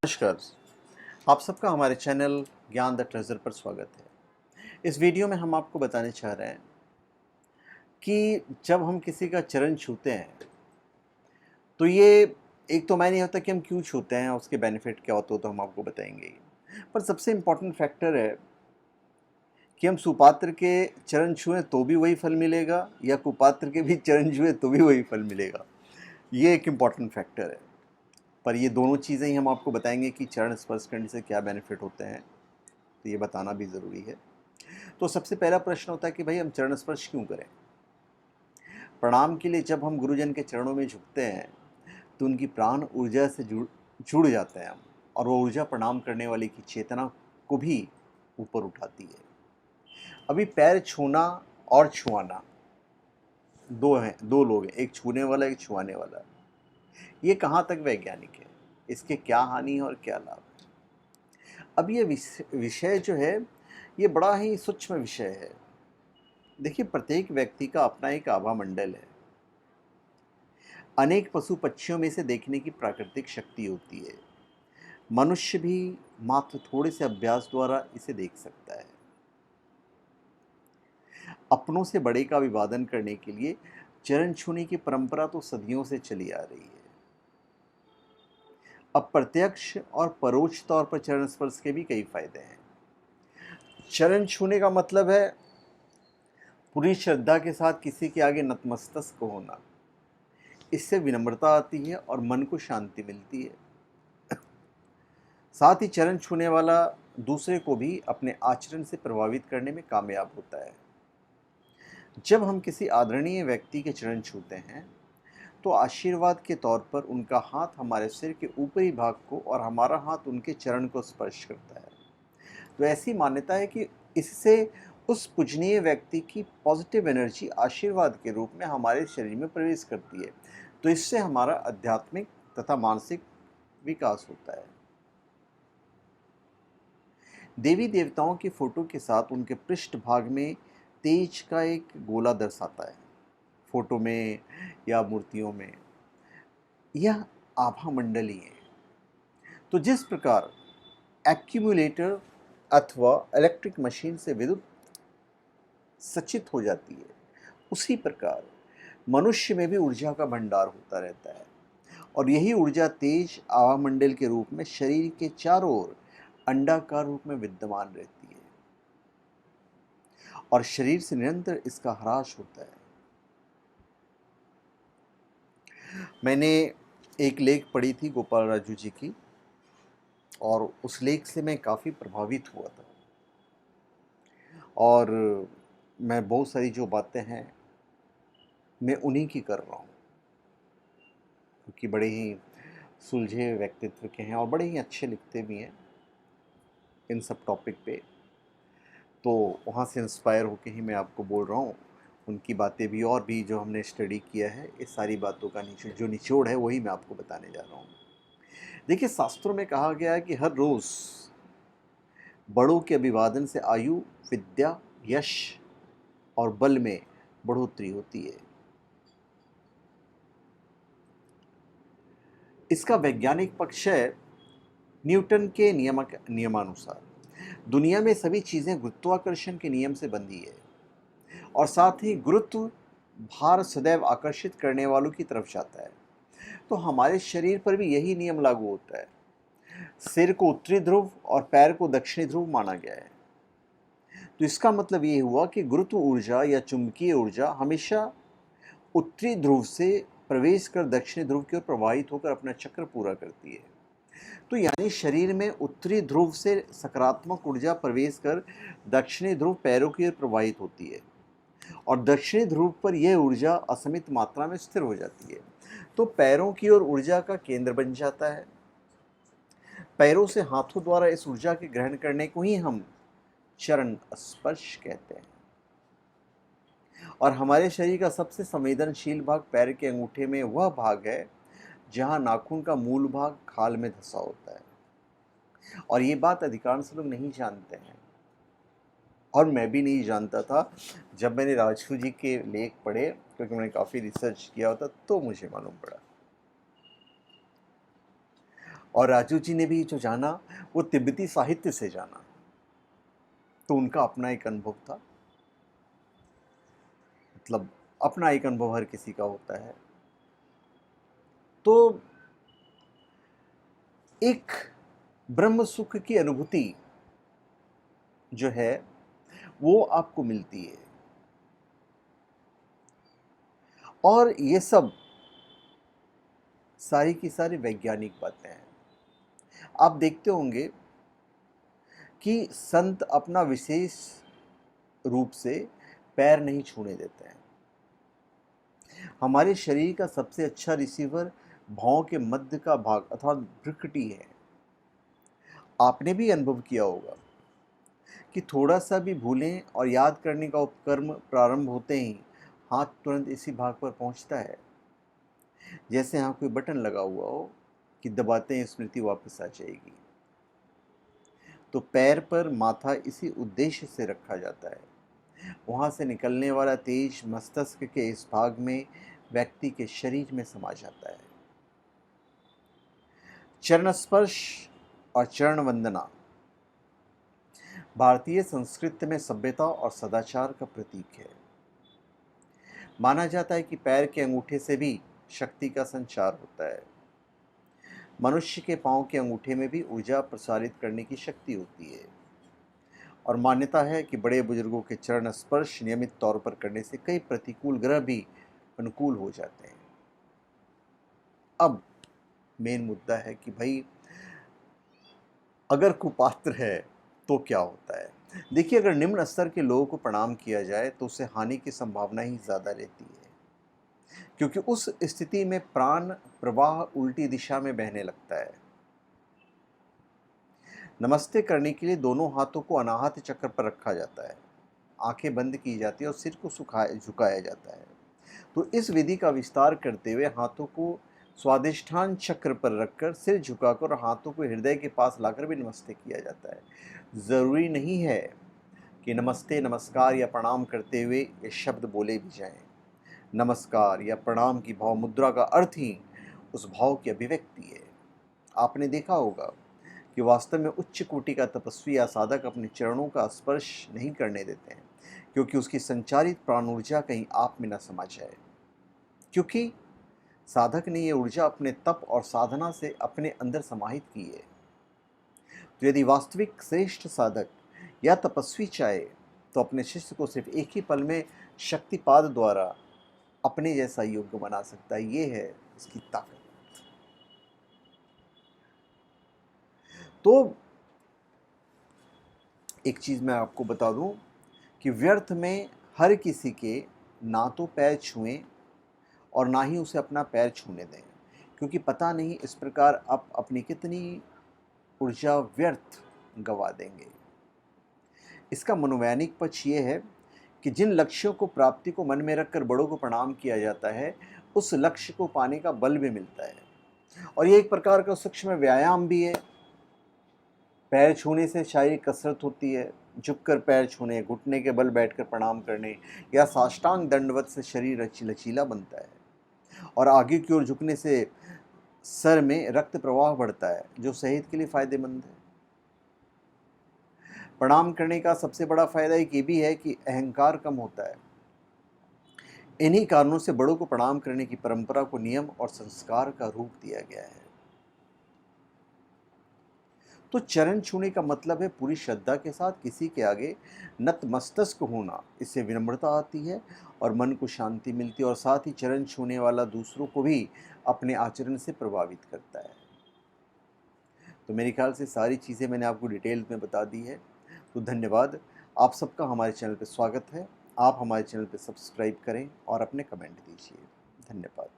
नमस्कार। आप सबका हमारे चैनल ज्ञान द ट्रेजर पर स्वागत है। इस वीडियो में हम आपको बताने चाह रहे हैं कि जब हम किसी का चरण छूते हैं तो ये एक तो मायने होता कि हम क्यों छूते हैं, उसके बेनिफिट क्या होते हो तो हम आपको बताएंगे ही। पर सबसे इम्पोर्टेंट फैक्टर है कि हम सुपात्र के चरण छुएं तो भी वही फल मिलेगा या कुपात्र के भी चरण छुएं तो भी वही फल मिलेगा। ये एक इम्पॉर्टेंट फैक्टर है। पर ये दोनों चीज़ें ही हम आपको बताएंगे कि चरण स्पर्श करने से क्या बेनिफिट होते हैं, तो ये बताना भी ज़रूरी है। तो सबसे पहला प्रश्न होता है कि भाई हम चरण स्पर्श क्यों करें। प्रणाम के लिए जब हम गुरुजन के चरणों में झुकते हैं तो उनकी प्राण ऊर्जा से जुड़ जाते हैं हम, और वो ऊर्जा प्रणाम करने वाले की चेतना को भी ऊपर उठाती है। अभी पैर छूना और छुआना दो लोग हैं, एक छूने वाला एक छुआने वाला। ये कहाँ तक वैज्ञानिक है, इसके क्या हानि है और क्या लाभ है। अब ये विषय जो है ये बड़ा ही सूक्ष्म विषय है। देखिए, प्रत्येक व्यक्ति का अपना एक आभा मंडल है। अनेक पशु पक्षियों में से देखने की प्राकृतिक शक्ति होती है। मनुष्य भी मात्र थोड़े से अभ्यास द्वारा इसे देख सकता है। अपनों से बड़े का अभिवादन करने के लिए चरण छूने की परंपरा तो सदियों से चली आ रही है। अब प्रत्यक्ष और परोक्ष तौर पर चरण स्पर्श के भी कई फायदे हैं। चरण छूने का मतलब है पूरी श्रद्धा के साथ किसी के आगे नतमस्तक होना। इससे विनम्रता आती है और मन को शांति मिलती है। साथ ही चरण छूने वाला दूसरे को भी अपने आचरण से प्रभावित करने में कामयाब होता है। जब हम किसी आदरणीय व्यक्ति के चरण छूते हैं तो आशीर्वाद के तौर पर उनका हाथ हमारे सिर के ऊपरी भाग को और हमारा हाथ उनके चरण को स्पर्श करता है। तो ऐसी मान्यता है कि इससे उस पूजनीय व्यक्ति की पॉजिटिव एनर्जी आशीर्वाद के रूप में हमारे शरीर में प्रवेश करती है। तो इससे हमारा आध्यात्मिक तथा मानसिक विकास होता है। देवी देवताओं की फोटो के साथ उनके पृष्ठ भाग में तेज का एक गोला दर्शाता है। फोटो में या मूर्तियों में यह आभा मंडली है। तो जिस प्रकार एक्यूमुलेटर अथवा इलेक्ट्रिक मशीन से विद्युत सचित हो जाती है, उसी प्रकार मनुष्य में भी ऊर्जा का भंडार होता रहता है। और यही ऊर्जा तेज आभा मंडल के रूप में शरीर के चारों ओर अंडाकार रूप में विद्यमान रहती है और शरीर से निरंतर इसका ह्रास होता है। मैंने एक लेख पढ़ी थी गोपाल राजू जी की, और उस लेख से मैं काफ़ी प्रभावित हुआ था। और मैं बहुत सारी जो बातें हैं मैं उन्हीं की कर रहा हूँ, क्योंकि बड़े ही सुलझे व्यक्तित्व के हैं और बड़े ही अच्छे लिखते भी हैं इन सब टॉपिक पे। तो वहाँ से इंस्पायर होके ही मैं आपको बोल रहा हूँ। उनकी बातें भी और भी जो हमने स्टडी किया है, इस सारी बातों का जो निचोड़ है वही मैं आपको बताने जा रहा हूँ। देखिए, शास्त्रों में कहा गया है कि हर रोज़ बड़ों के अभिवादन से आयु, विद्या, यश और बल में बढ़ोतरी होती है। इसका वैज्ञानिक पक्ष है न्यूटन के नियमानुसार दुनिया में सभी चीज़ें गुरुत्वाकर्षण के नियम से बंधी है, और साथ ही गुरुत्व भार सदैव आकर्षित करने वालों की तरफ जाता है। तो हमारे शरीर पर भी यही नियम लागू होता है। सिर को उत्तरी ध्रुव और पैर को दक्षिणी ध्रुव माना गया है। तो इसका मतलब ये हुआ कि गुरुत्व ऊर्जा या चुंबकीय ऊर्जा हमेशा उत्तरी ध्रुव से प्रवेश कर दक्षिणी ध्रुव की ओर प्रवाहित होकर अपना चक्र पूरा करती है। तो यानी शरीर में उत्तरी ध्रुव से सकारात्मक ऊर्जा प्रवेश कर दक्षिणी ध्रुव पैरों की ओर प्रवाहित होती है, और दक्षिणी ध्रुव पर यह ऊर्जा असीमित मात्रा में स्थिर हो जाती है। तो पैरों की ओर ऊर्जा का केंद्र बन जाता है। पैरों से हाथों द्वारा इस ऊर्जा के ग्रहण करने को ही हम चरण स्पर्श कहते हैं। और हमारे शरीर का सबसे संवेदनशील भाग पैर के अंगूठे में वह भाग है जहां नाखून का मूल भाग खाल में धंसा होता है। और ये बात अधिकांश लोग नहीं जानते हैं, और मैं भी नहीं जानता था। जब मैंने राजू जी के लेख पढ़े, क्योंकि मैंने काफ़ी रिसर्च किया होता, तो मुझे मालूम पड़ा। और राजू जी ने भी जो जाना वो तिब्बती साहित्य से जाना, तो उनका अपना एक अनुभव था। मतलब अपना एक अनुभव हर किसी का होता है। तो एक ब्रह्म सुख की अनुभूति जो है वो आपको मिलती है, और ये सब सारी की सारी वैज्ञानिक बातें हैं। आप देखते होंगे कि संत अपना विशेष रूप से पैर नहीं छूने देते हैं। हमारे शरीर का सबसे अच्छा रिसीवर भौं के मध्य का भाग अर्थात भ्रुकुटी है। आपने भी अनुभव किया होगा कि थोड़ा सा भी भूलें और याद करने का उपक्रम प्रारंभ होते ही हाथ तुरंत इसी भाग पर पहुंचता है, जैसे यहाँ कोई बटन लगा हुआ हो कि दबाते ही स्मृति वापस आ जाएगी। तो पैर पर माथा इसी उद्देश्य से रखा जाता है। वहाँ से निकलने वाला तेज मस्तिष्क के इस भाग में व्यक्ति के शरीर में समा जाता है। चरण स्पर्श और चरण वंदना भारतीय संस्कृति में सभ्यता और सदाचार का प्रतीक है। माना जाता है कि पैर के अंगूठे से भी शक्ति का संचार होता है। मनुष्य के पांव के अंगूठे में भी ऊर्जा प्रसारित करने की शक्ति होती है, और मान्यता है कि बड़े बुजुर्गों के चरण स्पर्श नियमित तौर पर करने से कई प्रतिकूल ग्रह भी अनुकूल हो जाते हैं। अब मेन मुद्दा है कि भाई अगर कुपात्र है तो क्या होता है। देखिए, अगर निम्न स्तर के लोगों को प्रणाम किया जाए तो उससे हानि की संभावना ही ज़्यादा रहती है, क्योंकि उस स्थिति में प्राण प्रवाह उल्टी दिशा में बहने लगता है। नमस्ते करने के लिए दोनों हाथों को अनाहत चक्र पर रखा जाता है, आंखें बंद की जाती है और सिर को झुकाया जाता है। तो इस विधि का विस्तार करते हुए हाथों को स्वादिष्ठान चक्र पर रखकर सिर झुकाकर और हाथों को हृदय के पास लाकर भी नमस्ते किया जाता है। ज़रूरी नहीं है कि नमस्ते, नमस्कार या प्रणाम करते हुए ये शब्द बोले भी जाएं। नमस्कार या प्रणाम की भाव मुद्रा का अर्थ ही उस भाव की अभिव्यक्ति है। आपने देखा होगा कि वास्तव में उच्च कोटि का तपस्वी या साधक अपने चरणों का स्पर्श नहीं करने देते हैं, क्योंकि उसकी संचारित प्राण ऊर्जा कहीं आप में न समा जाए। क्योंकि साधक ने ये ऊर्जा अपने तप और साधना से अपने अंदर समाहित की है। तो यदि वास्तविक श्रेष्ठ साधक या तपस्वी चाहे तो अपने शिष्य को सिर्फ एक ही पल में शक्तिपाद द्वारा अपने जैसा योग्य बना सकता है। ये है इसकी ताकत। तो एक चीज़ मैं आपको बता दूं कि व्यर्थ में हर किसी के ना तो पैर छुएं और ना ही उसे अपना पैर छूने दें, क्योंकि पता नहीं इस प्रकार आप अपनी कितनी ऊर्जा व्यर्थ गवा देंगे। इसका मनोवैज्ञानिक पक्ष ये है कि जिन लक्ष्यों को प्राप्ति को मन में रखकर बड़ों को प्रणाम किया जाता है, उस लक्ष्य को पाने का बल भी मिलता है, और ये एक प्रकार का सूक्ष्म व्यायाम भी है। पैर छूने से शारीरिक कसरत होती है। झुककर पैर छूने, घुटने के बल बैठकर प्रणाम करने या साष्टांग दंडवत से शरीर लचीला बनता है, और आगे की ओर झुकने से सर में रक्त प्रवाह बढ़ता है, जो सेहत के लिए फायदेमंद है। प्रणाम करने का सबसे बड़ा फायदा एक ये भी है कि अहंकार कम होता है। इन्हीं कारणों से बड़ों को प्रणाम करने की परंपरा को नियम और संस्कार का रूप दिया गया है। तो चरण छूने का मतलब है पूरी श्रद्धा के साथ किसी के आगे नतमस्तक होना। इससे विनम्रता आती है और मन को शांति मिलती है, और साथ ही चरण छूने वाला दूसरों को भी अपने आचरण से प्रभावित करता है। तो मेरे ख्याल से सारी चीज़ें मैंने आपको डिटेल में बता दी है। तो धन्यवाद। आप सबका हमारे चैनल पर स्वागत है। आप हमारे चैनल पर सब्सक्राइब करें और अपने कमेंट दीजिए। धन्यवाद।